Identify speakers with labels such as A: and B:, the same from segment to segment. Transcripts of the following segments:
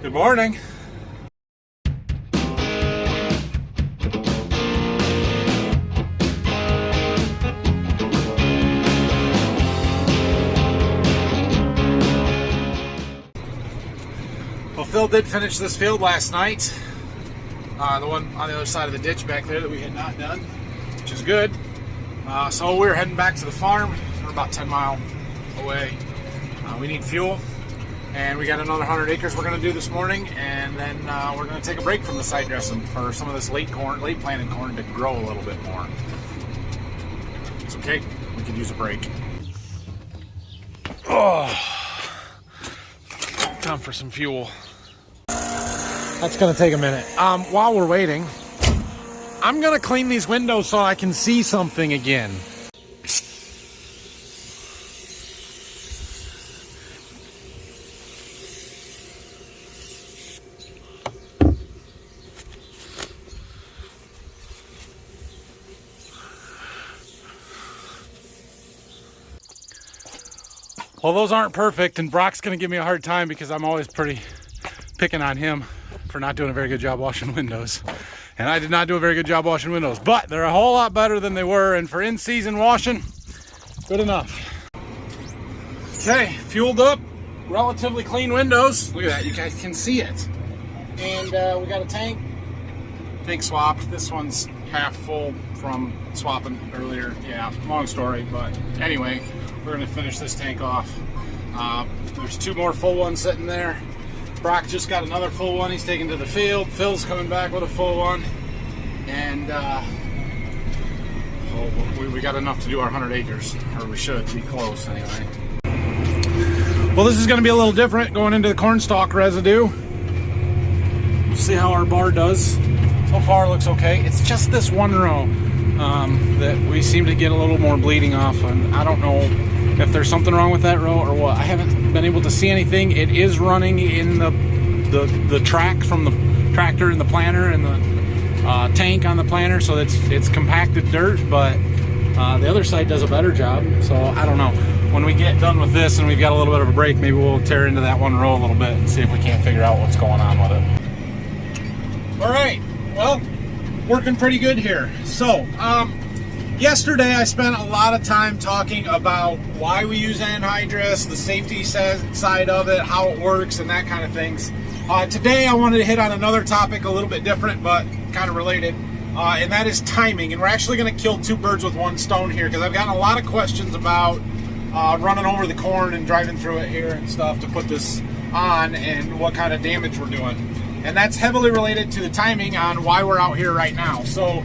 A: Good morning. Well, Phil did finish this field last night. The one on the other side of the ditch back there that we had not done, which is good. So we're heading back to the farm. We're about 10 miles away. We need fuel. And we got another 100 acres we're going to do this morning, and then we're going to take a break from the side dressing for some of this late planted corn to grow a little bit more. It's okay, we could use a break. Oh, time for some fuel. That's going to take a minute. While we're waiting, I'm going to clean these windows so I can see something again. Well, those aren't perfect, and Brock's gonna give me a hard time because I'm always pretty picking on him for not doing a very good job washing windows. And I did not do a very good job washing windows, but they're a whole lot better than they were, and for in-season washing, good enough. Okay, fueled up, relatively clean windows. Look at that, you guys can see it. And we got a tank swapped. This one's half full from swapping earlier. Yeah, long story, but anyway, we're going to finish this tank off. There's two more full ones sitting there. Brock just got another full one he's taking to the field. Phil's coming back with a full one. And we got enough to do our 100 acres, or we should be close anyway. Well, this is going to be a little different going into the cornstalk residue. We'll see how our bar does. So far it looks okay. It's just this one row that we seem to get a little more bleeding off, and I don't know if there's something wrong with that row or what. I haven't been able to see anything. It is running in the track from the tractor and the planter and the tank on the planter, so it's compacted dirt, but the other side does a better job. So I don't know. When we get done with this and we've got a little bit of a break, maybe we'll tear into that one row a little bit and see if we can't figure out what's going on with it. All right, well, working pretty good here. So yesterday I spent a lot of time talking about why we use anhydrous, the safety side of it, how it works, and that kind of things. Today I wanted to hit on another topic a little bit different, but kind of related, and that is timing. And we're actually going to kill two birds with one stone here, because I've gotten a lot of questions about running over the corn and driving through it here and stuff to put this on, and what kind of damage we're doing. And that's heavily related to the timing on why we're out here right now. So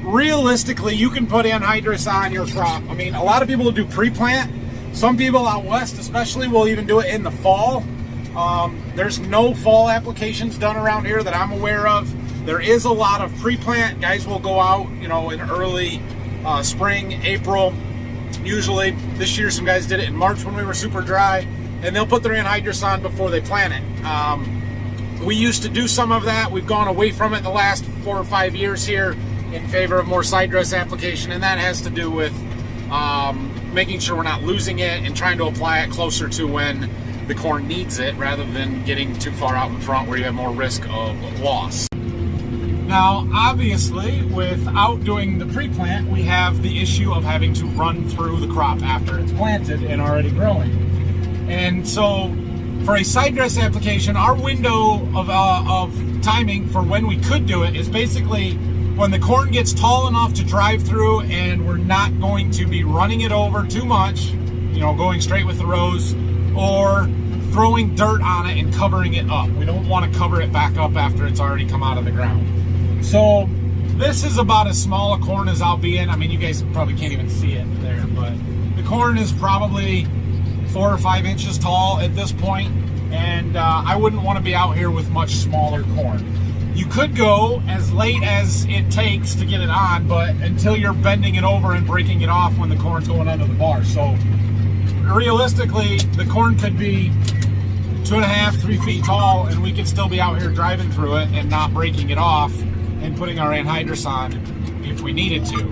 A: realistically, you can put anhydrous on your crop. I mean, a lot of people will do pre-plant. Some people out west especially will even do it in the fall. There's no fall applications done around here that I'm aware of. There is a lot of pre-plant. Guys will go out, you know, in early spring, April. Usually, this year some guys did it in March when we were super dry, and they'll put their anhydrous on before they plant it. We used to do some of that. We've gone away from it the last 4 or 5 years here in favor of more side dress application, and that has to do with making sure we're not losing it and trying to apply it closer to when the corn needs it, rather than getting too far out in front where you have more risk of loss. Now, obviously, without doing the pre-plant, we have the issue of having to run through the crop after it's planted and already growing. And so for a side dress application, our window of timing for when we could do it is basically when the corn gets tall enough to drive through and we're not going to be running it over too much, you know, going straight with the rows, or throwing dirt on it and covering it up. We don't want to cover it back up after it's already come out of the ground. So this is about as small a corn as I'll be in. I mean, you guys probably can't even see it there, but the corn is probably 4 or 5 inches tall at this point, and I wouldn't want to be out here with much smaller corn. You could go as late as it takes to get it on, but until you're bending it over and breaking it off when the corn's going under the bar. So realistically, the corn could be 2.5, 3 feet tall, and we could still be out here driving through it and not breaking it off and putting our anhydrous on if we needed to.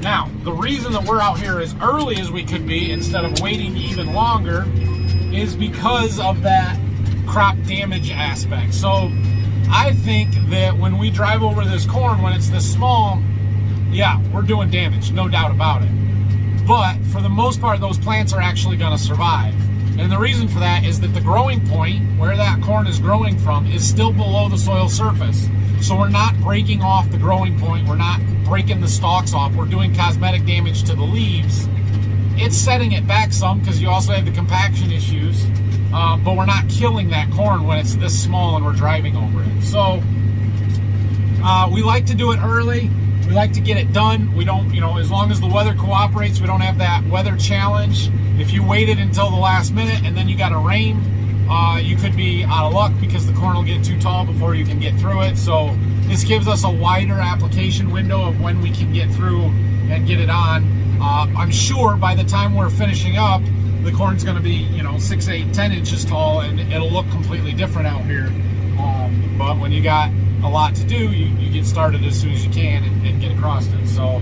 A: Now, the reason that we're out here as early as we could be instead of waiting even longer is because of that crop damage aspect. So I think that when we drive over this corn, when it's this small, yeah, we're doing damage, no doubt about it. But for the most part, those plants are actually going to survive. And the reason for that is that the growing point, where that corn is growing from, is still below the soil surface. So we're not breaking off the growing point. We're not breaking the stalks off. We're doing cosmetic damage to the leaves. It's setting it back some because you also have the compaction issues. But we're not killing that corn when it's this small and we're driving over it. So we like to do it early. We like to get it done. We don't, as long as the weather cooperates, we don't have that weather challenge. If you waited until the last minute and then you got a rain, you could be out of luck because the corn will get too tall before you can get through it. So this gives us a wider application window of when we can get through and get it on. I'm sure by the time we're finishing up, the corn's going to be, 6, 8, 10 inches tall, and it'll look completely different out here. But when you got a lot to do, you get started as soon as you can and get across it. So,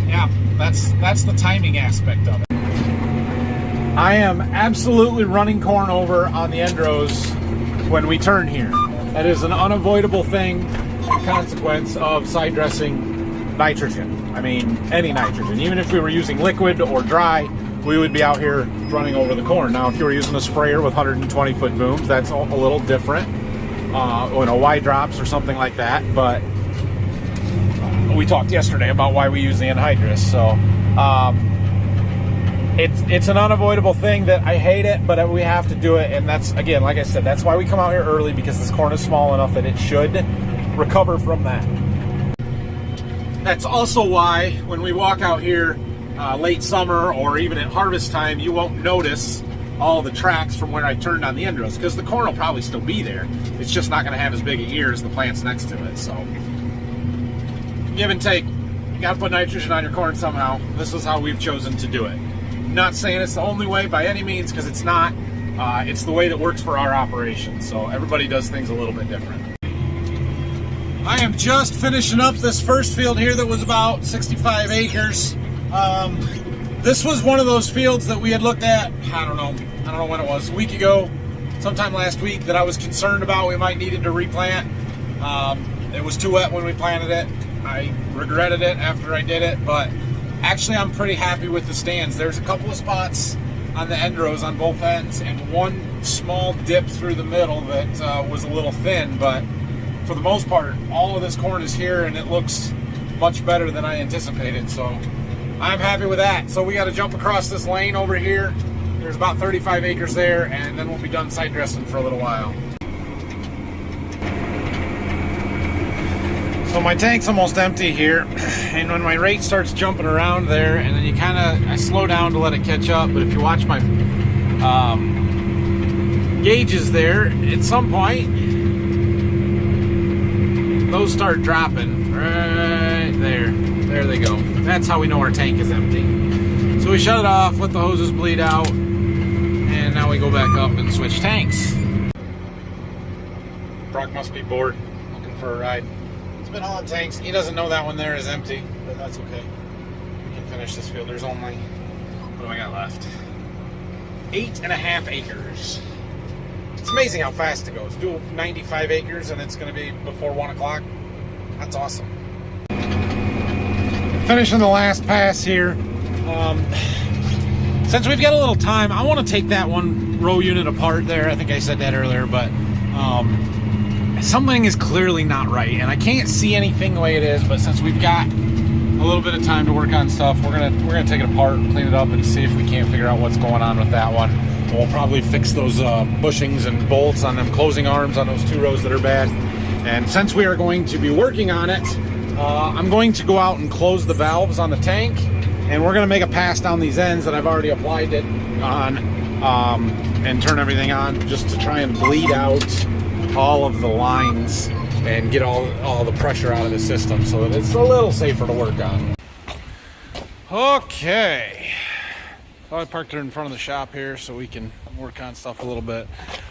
A: yeah, that's the timing aspect of it. I am absolutely running corn over on the end rows when we turn here. That is an unavoidable thing, consequence of side dressing nitrogen. I mean, any nitrogen. Even if we were using liquid or dry, we would be out here running over the corn. Now, if you were using a sprayer with 120-foot booms, that's a little different. Y drops or something like that. But we talked yesterday about why we use the anhydrous. So it's an unavoidable thing that I hate it, but we have to do it. And that's, again, like I said, that's why we come out here early, because this corn is small enough that it should recover from that. That's also why when we walk out here late summer or even at harvest time, you won't notice all the tracks from where I turned on the end rows, because the corn will probably still be there. It's just not going to have as big a ear as the plants next to it. So give and take. You got to put nitrogen on your corn somehow. This is how we've chosen to do it. Not saying it's the only way by any means, because it's not. It's the way that works for our operation. So everybody does things a little bit different. I am just finishing up this first field here that was about 65 acres. This was one of those fields that we had looked at, I don't know when it was, a week ago, sometime last week, that I was concerned about we might needed to replant. It was too wet when we planted it. I regretted it after I did it, but actually I'm pretty happy with the stands. There's a couple of spots on the end rows on both ends and one small dip through the middle that was a little thin, but for the most part, all of this corn is here and it looks much better than I anticipated, so I'm happy with that. So we got to jump across this lane over here. There's about 35 acres there, and then we'll be done side dressing for a little while. So my tank's almost empty here, and when my rate starts jumping around there, and then I slow down to let it catch up, but if you watch my gauges there, at some point, those start dropping right there. There they go. That's how we know our tank is empty. So we shut it off, let the hoses bleed out, and now we go back up and switch tanks. Brock must be bored, looking for a ride. He's been hauling tanks. He doesn't know that one there is empty, but that's okay. We can finish this field. There's only, what do I got left? 8.5 acres. It's amazing how fast it goes. Do 95 acres and it's going to be before 1 o'clock. That's awesome. Finishing the last pass here. Since we've got a little time, I want to take that one row unit apart there. I think I said that earlier, but something is clearly not right, and I can't see anything the way it is. But since we've got a little bit of time to work on stuff, we're gonna take it apart, clean it up, and see if we can't figure out what's going on with that one. We'll probably fix those bushings and bolts on them closing arms on those 2 rows that are bad. And since we are going to be working on it, I'm going to go out and close the valves on the tank, and we're going to make a pass down these ends that I've already applied it on, and turn everything on just to try and bleed out all of the lines and get all the pressure out of the system so that it's a little safer to work on. Okay. So I parked it in front of the shop here so we can work on stuff a little bit.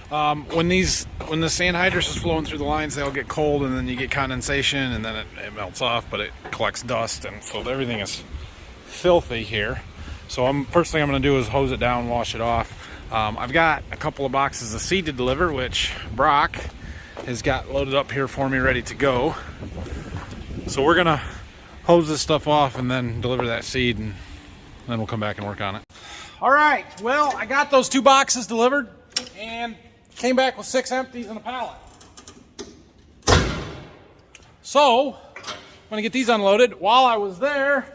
A: When the anhydrous is flowing through the lines, they'll get cold, and then you get condensation, and then it melts off, but it collects dust, and so everything is filthy here. So first thing I'm going to do is hose it down, wash it off. I've got a couple of boxes of seed to deliver, which Brock has got loaded up here for me, ready to go. So we're gonna hose this stuff off and then deliver that seed, and then we'll come back and work on it. All right, well, I got those 2 boxes delivered and came back with 6 empties and a pallet. So I'm gonna get these unloaded. While I was there,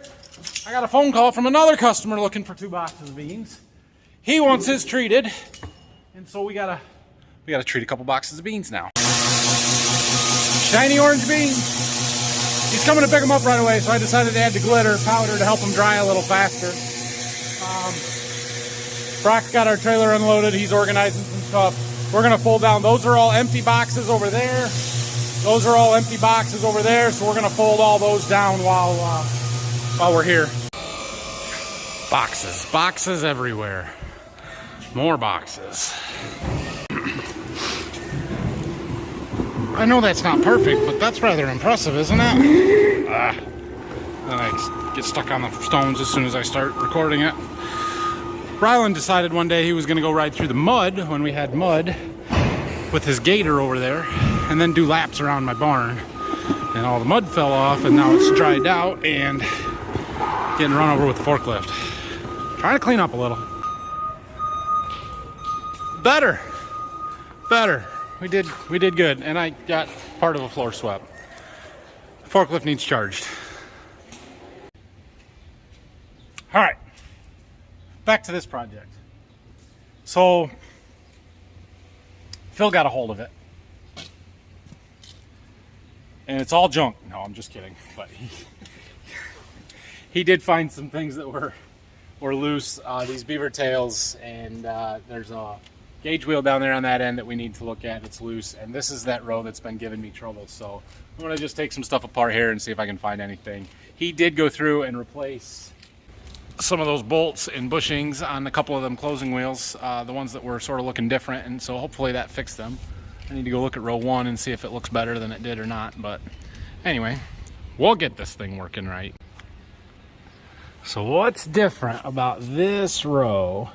A: I got a phone call from another customer looking for 2 boxes of beans. He wants his treated, and so we gotta treat a couple boxes of beans now. Shiny orange beans. He's coming to pick them up right away, so I decided to add the glitter powder to help them dry a little faster. Brock's got our trailer unloaded. He's organizing some stuff. We're gonna fold down. Those are all empty boxes over there. Those are all empty boxes over there, so we're gonna fold all those down while we're here. Boxes everywhere. More boxes. I know that's not perfect, but that's rather impressive, isn't it? Then I get stuck on the stones as soon as I start recording it. Rylan decided one day he was going to go ride through the mud when we had mud with his gator over there, and then do laps around my barn. And all the mud fell off, and now it's dried out and getting run over with the forklift. Trying to clean up a little. Better. We did good, and I got part of a floor swept. The forklift needs charged. All right, back to this project. So Phil got a hold of it, and it's all junk. No, I'm just kidding. But he did find some things that were loose. These beaver tails, and there's a gauge wheel down there on that end that we need to look at. It's loose, and this is that row that's been giving me trouble. So I'm gonna just take some stuff apart here and see if I can find anything. He did go through and replace some of those bolts and bushings on a couple of them closing wheels, the ones that were sort of looking different, and so hopefully that fixed them. I need to go look at row 1 and see if it looks better than it did or not, but anyway, we'll get this thing working right. So what's different about this row?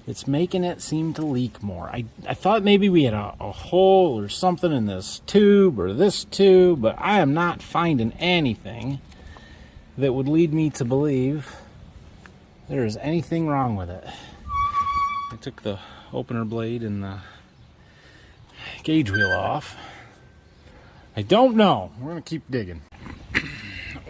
A: It's making it seem to leak more. I thought maybe we had a hole or something in this tube or this tube, but I am not finding anything that would lead me to believe there is anything wrong with it. I took the opener blade and the gauge wheel off. I don't know. We're gonna keep digging.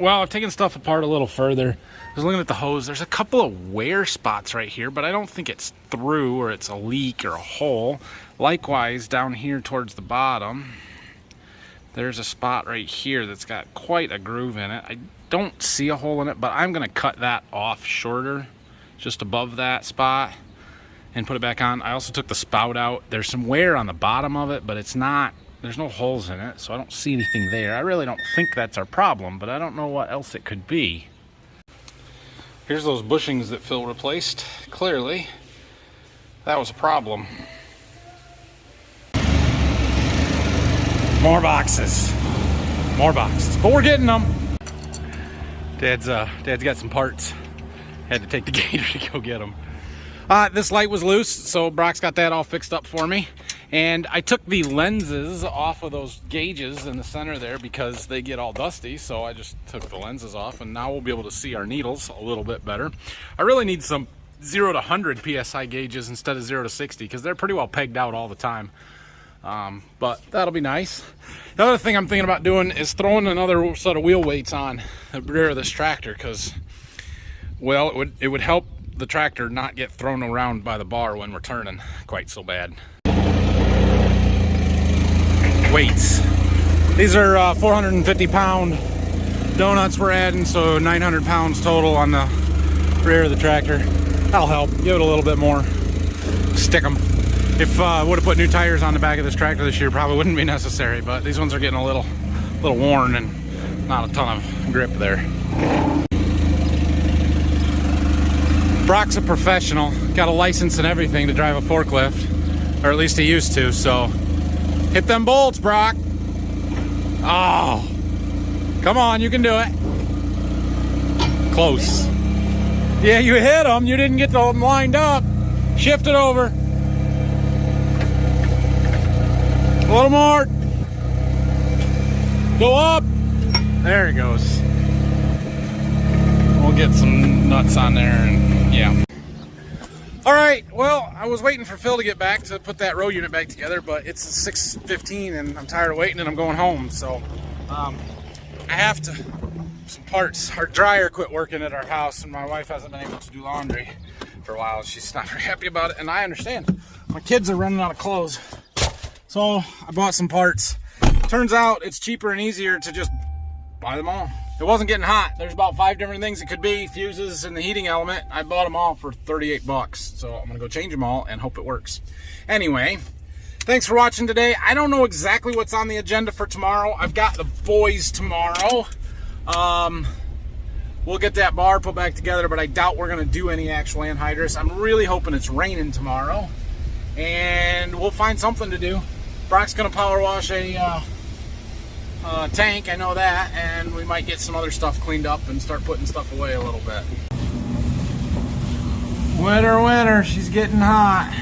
A: Well, I've taken stuff apart a little further. I was looking at the hose. There's a couple of wear spots right here, but I don't think it's through or it's a leak or a hole. Likewise, down here towards the bottom, there's a spot right here that's got quite a groove in it. I don't see a hole in it, but I'm gonna cut that off shorter, just above that spot, and put it back on. I also took the spout out. There's some wear on the bottom of it, but it's not, there's no holes in it, so I don't see anything there. I really don't think that's our problem, but I don't know what else it could be. Here's those bushings that Phil replaced. Clearly, that was a problem. More boxes. But we're getting them. Dad's got some parts. Had to take the gator to go get them. This light was loose, so Brock's got that all fixed up for me. And I took the lenses off of those gauges in the center there because they get all dusty, so I just took the lenses off, and now we'll be able to see our needles a little bit better. I really need some 0 to 100 PSI gauges instead of 0 to 60 because they're pretty well pegged out all the time. But that'll be nice. The other thing I'm thinking about doing is throwing another set of wheel weights on the rear of this tractor because, well, it would help the tractor not get thrown around by the bar when we're turning quite so bad. Weights. These are 450 pound donuts we're adding, so 900 pounds total on the rear of the tractor. That'll help. Give it a little bit more. Stick them. If I would have put new tires on the back of this tractor this year, probably wouldn't be necessary, but these ones are getting a little worn and not a ton of grip there. Brock's a professional, got a license and everything to drive a forklift, or at least he used to, so hit them bolts, Brock. Oh, come on, you can do it. Close. Yeah, you hit them, you didn't get them lined up. Shift it over. A little more. Go up. There it goes. We'll get some nuts on there and yeah. All right, well, I was waiting for Phil to get back to put that row unit back together, but it's 6:15 and I'm tired of waiting and I'm going home. So I have to, some parts. Our dryer quit working at our house and my wife hasn't been able to do laundry for a while. She's not very happy about it, and I understand. My kids are running out of clothes. So I bought some parts. Turns out it's cheaper and easier to just buy them all. It wasn't getting hot. There's about 5 different things it could be. Fuses and the heating element. I bought them all for 38 bucks. So I'm gonna go change them all and hope it works. Anyway, thanks for watching today. I don't know exactly what's on the agenda for tomorrow. I've got the boys tomorrow. We'll get that bar put back together, but I doubt we're gonna do any actual anhydrous. I'm really hoping it's raining tomorrow, and we'll find something to do. Brock's gonna power wash a tank, I know that, and we might get some other stuff cleaned up and start putting stuff away a little bit. Winter, she's getting hot.